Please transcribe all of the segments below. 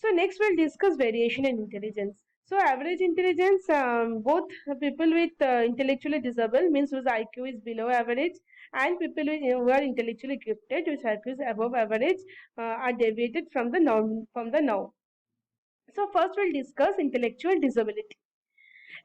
So next we'll discuss variation in intelligence. So average intelligence, both people with intellectually disabled means whose IQ is below average, and people who are intellectually gifted whose IQ is above average are deviated from the norm. So first we'll discuss intellectual disability.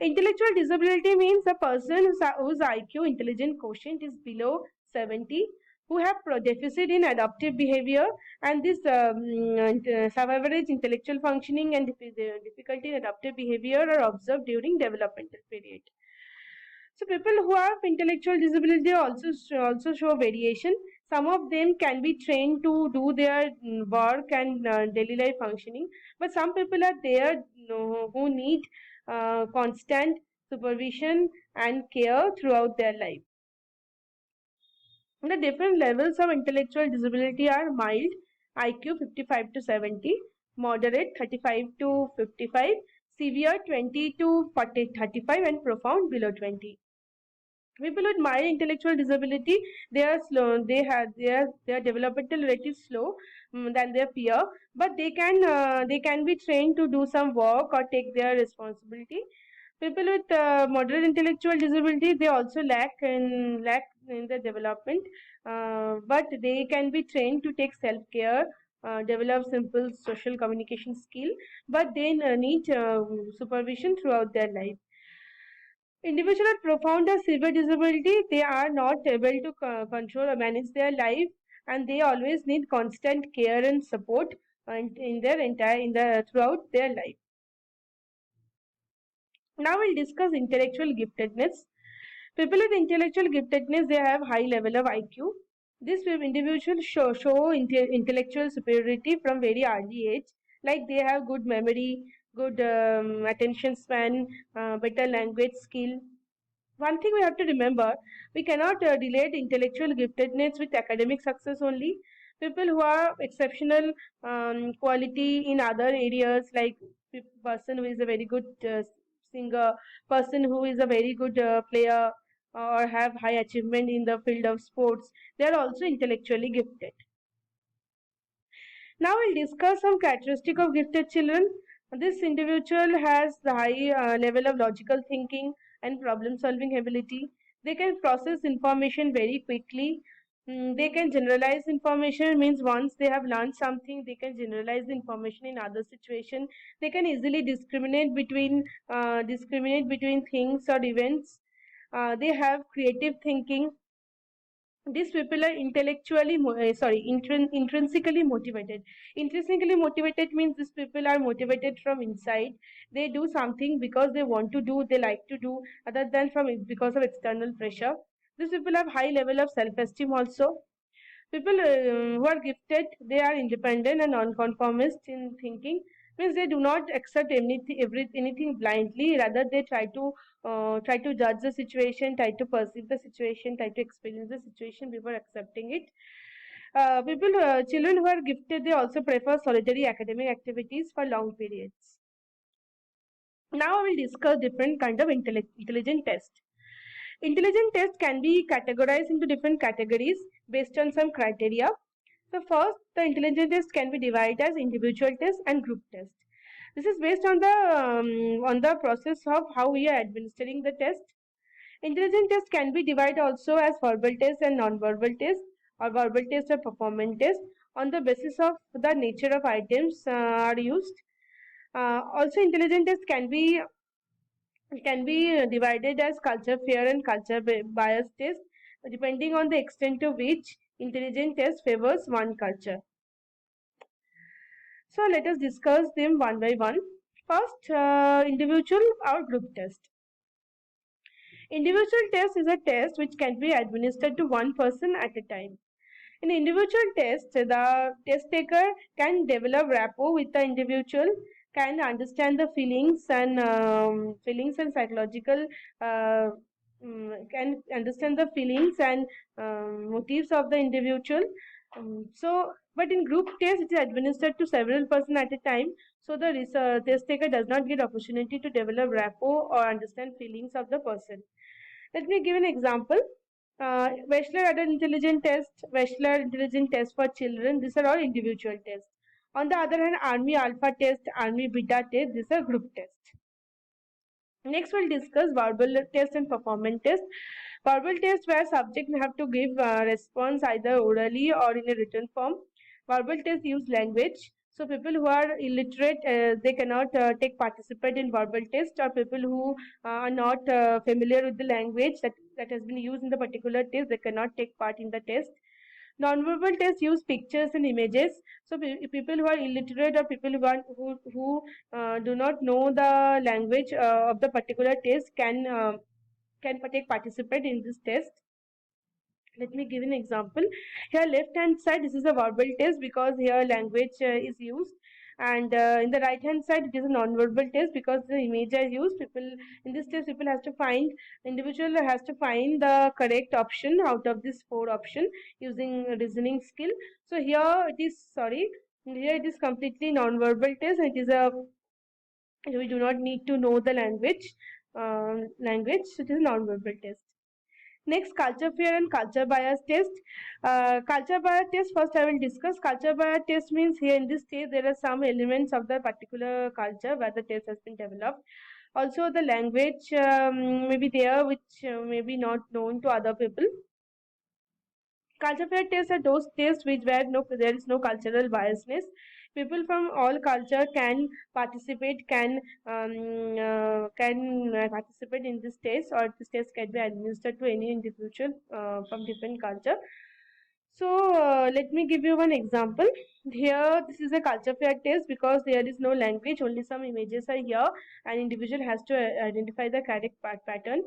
Intellectual disability means a person whose IQ intelligent quotient is below 70, who have deficit in adaptive behavior, and this sub-average intellectual functioning and difficulty in adaptive behavior are observed during developmental period. So people who have intellectual disability also show variation. Some of them can be trained to do their work and daily life functioning, but some people are there who need constant supervision and care throughout their life. The different levels of intellectual disability are mild, IQ 55 to 70, moderate 35 to 55, severe 20 to 40, 35, and profound below 20. People with mild intellectual disability, they are slow, their developmental rate is slow than their peer, but they can be trained to do some work or take their responsibility. People with moderate intellectual disability, they also lack in the development, but they can be trained to take self care, develop simple social communication skill, but they need supervision throughout their life. Individuals with profound or severe disability, they are not able to control or manage their life, and they always need constant care and support in their throughout their life. Now we'll discuss intellectual giftedness. People with intellectual giftedness, they have high level of IQ. These individuals show intellectual superiority from very early age, like they have good memory, good attention span, better language skill. One thing we have to remember, we cannot relate intellectual giftedness with academic success only. People who are exceptional quality in other areas, like person who is a very good singer, person who is a very good player, or have high achievement in the field of sports, they are also intellectually gifted. Now we'll discuss some characteristic of gifted children. This individual has the high level of logical thinking and problem solving ability. They can process information very quickly. They can generalize information, means once they have learned something, they can generalize the information in other situation. They can easily discriminate between things or events. They have creative thinking. These people are intrinsically motivated. Intrinsically motivated means these people are motivated from inside. They do something because they want to do, they like to do, other than because of external pressure. These people have high level of self-esteem also. People who are gifted, they are independent and nonconformist in thinking, means they do not accept anything blindly. Rather, they try to judge the situation, try to perceive the situation, try to experience the situation before accepting it. Children who are gifted, they also prefer solitary academic activities for long periods. Now I will discuss different kind of intelligent test. Intelligent test can be categorized into different categories based on some criteria. So first, the intelligent test can be divided as individual test and group test. This is based on the process of how we are administering the test. Intelligent test can be divided also as verbal test and non-verbal test, or verbal test or performance test, on the basis of the nature of items are used. Also, intelligent test can be divided as culture fair and culture bias test, depending on the extent to which intelligent test favors one culture. So let us discuss them one by one. First, individual or group test. Individual test is a test which can be administered to one person at a time. In individual test, the test taker can develop rapport with the individual, can understand the feelings and psychological can understand the feelings and motives of the individual. But in group test, it is administered to several persons at a time. So the test taker does not get opportunity to develop rapport or understand feelings of the person. Let me give an example. Wechsler Adult Intelligence Test, Wechsler Intelligence Test for children. These are all individual tests. On the other hand, Army Alpha test, Army Beta test, these are group tests. Next, we'll discuss verbal test and performance test. Verbal test where subject have to give response either orally or in a written form. Verbal test use language. So people who are illiterate, they cannot take participate in verbal test, or people who are not familiar with the language that has been used in the particular test, they cannot take part in the test. Nonverbal tests use pictures and images. So people who are illiterate or people who do not know the language of the particular test can take participate in this test. Let me give an example. Here, left hand side, this is a verbal test because here language is used, and in the right hand side, it is a non-verbal test because the image are used. People in this test, people has to find individual has to find the correct option out of this four option using reasoning skill. So here it is here it is completely non-verbal test. It is a we do not need to know the language. So it is a non-verbal test. Next, culture fear and culture bias test. Culture bias test, first I will discuss. Culture bias test means here in this test there are some elements of the particular culture where the test has been developed. Also, the language may be there which may be not known to other people. Culture fear tests are those tests which where there is no cultural biasness. People from all culture can participate, can participate in this test, or this test can be administered to any individual from different culture. So let me give you one example. Here, this is a culture fair test because there is no language, only some images are here, and individual has to identify the correct pattern.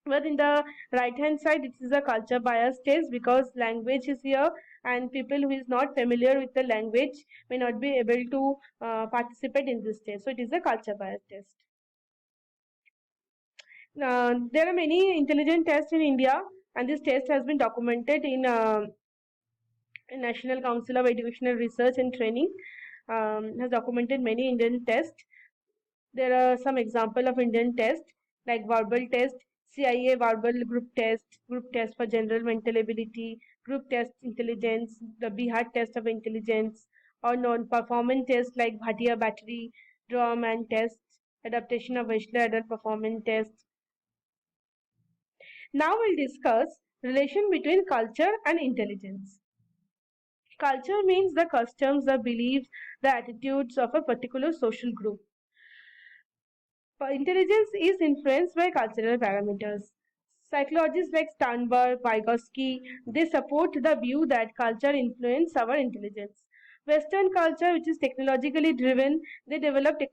But in the right hand side, it is a culture bias test because language is here and people who is not familiar with the language may not be able to participate in this test. So it is a culture bias test. There are many intelligent tests in India, and this test has been documented in National Council of Educational Research and Training. Has documented many Indian tests. There are some example of Indian tests like verbal test, CIA verbal group test for general mental ability, group test intelligence, the Bihar test of intelligence, or non-performance tests like Bhatia battery, drum and tests, adaptation of Wechsler adult performance tests. Now we'll discuss relation between culture and intelligence. Culture means the customs, the beliefs, the attitudes of a particular social group. Intelligence is influenced by cultural parameters. Psychologists like Sternberg, Vygotsky, they support the view that culture influences our intelligence. Western culture, which is technologically driven, they develop a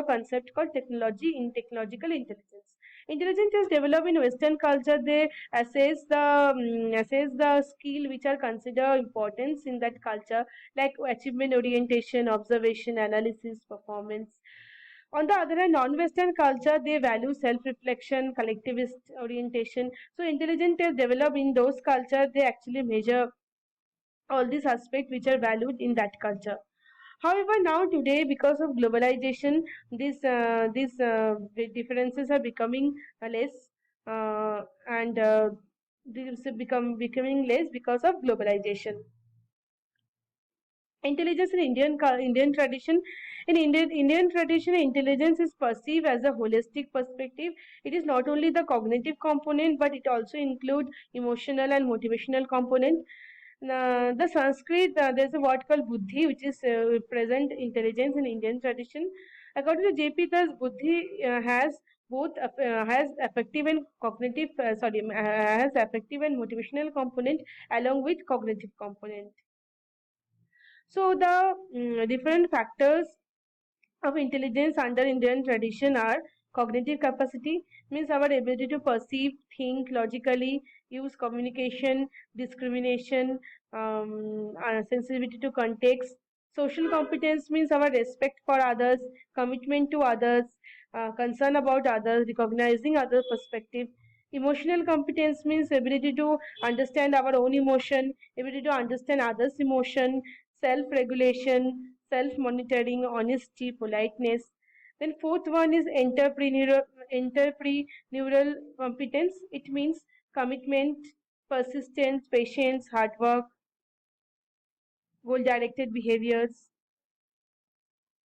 concept called technological intelligence. Intelligence is developed in Western culture. They assess the skill which are considered importance in that culture, like achievement orientation, observation, analysis, performance. On the other hand, non-Western culture, they value self-reflection, collectivist orientation. So intelligence is developed in those culture. They actually measure all these aspects which are valued in that culture. However, now today, because of globalization, these differences are becoming less, and these becoming less because of globalization. Intelligence in Indian tradition. In Indian tradition, intelligence is perceived as a holistic perspective. It is not only the cognitive component, but it also includes emotional and motivational component. The Sanskrit, there's a word called buddhi, which is present intelligence in Indian tradition. According to J.P. Das, buddhi has affective and has affective and motivational component along with cognitive component. So the different factors of intelligence under Indian tradition are cognitive capacity, means our ability to perceive, think logically, use communication, discrimination, sensitivity to context. Social competence means our respect for others, commitment to others, concern about others, recognizing other perspective. Emotional competence means ability to understand our own emotion, ability to understand others' emotion, self-regulation, self-monitoring, honesty, politeness. Then fourth one is entrepreneurial competence. It means commitment, persistence, patience, hard work. goal directed behaviors,